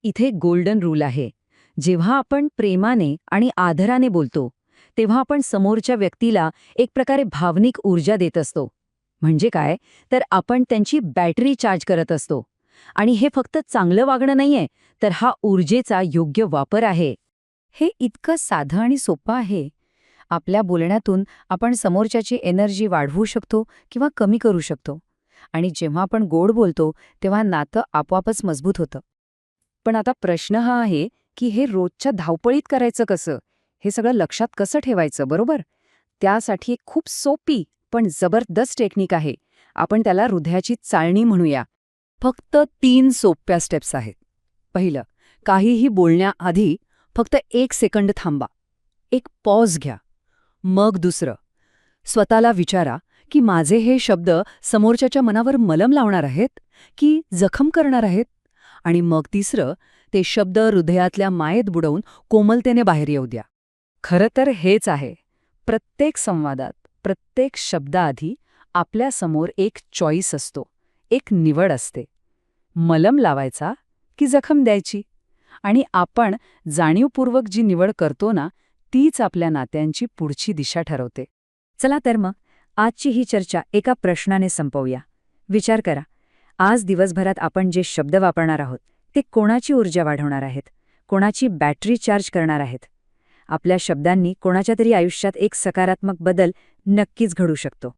इथे golden rule आहे. जेव्हा आपण प्रेमाने आणि आदराने बोलतो, तेव्हा आपण समोरच्या व्यक्तीला एक प्रकारे भावनिक ऊर्जा देत असतो. म्हणजे काय, तर आपण त्यांची बॅटरी चार्ज करत असतो. आणि हे फक्त चांगलं वागणं नाहीये, तर हा ऊर्जेचा योग्य वापर आहे. हे इतकं साधं आणि सोपं आहे. आपल्या बोलण्यातून आपण समोरच्याची एनर्जी वाढवू शकतो किंवा कमी करू शकतो. आणि जेव्हा आपण गोड बोलतो तेव्हा नातं आपोआपच मजबूत होतं. पण आता प्रश्न हा आहे की हे रोजच्या धावपळीत करायचं कसं? हे सगळं लक्षात कसं ठेवायचं, बरोबर? त्यासाठी एक खूप सोपी पण जबरदस्त टेक्निक आहे. आपण त्याला हृदयाची चाळणी म्हणूया. फक्त 3 सोप्या स्टेप्स आहेत. पहिलं, काहीही बोलण्याआधी फक्त 1 सेकंद थांबा. एक पॉज घ्या. मग दुसरं, स्वतःला विचारा की माझे हे शब्द समोरच्याच्या मनावर मलम लावणार आहेत की जखम करणार आहेत? आणि मग तिसरं, ते शब्द हृदयातल्या मायेत बुडवून कोमलतेने बाहेर येऊ द्या. खरं तर हेच आहे. प्रत्येक संवादात, प्रत्येक शब्दाआधी आपल्यासमोर एक चॉईस असतो, एक निवड असते. मलम लावायचा की जखम द्यायची? आणि आपण जाणीवपूर्वक जी निवड करतो ना, तीच आपल्या नात्यांची पुढची दिशा ठरवते. चला तर मग, आजची ही चर्चा एका प्रश्नाने संपवूया. विचार करा, आज दिवसभरात आपण जे शब्द वापरणार आहोत, ते कोणाची ऊर्जा वाढवणार आहेत? कोणाची बॅटरी चार्ज करणार आहेत? आपल्या शब्दांनी कोणाच्या तरी आयुष्यात एक सकारात्मक बदल नक्कीच घडू शकतो.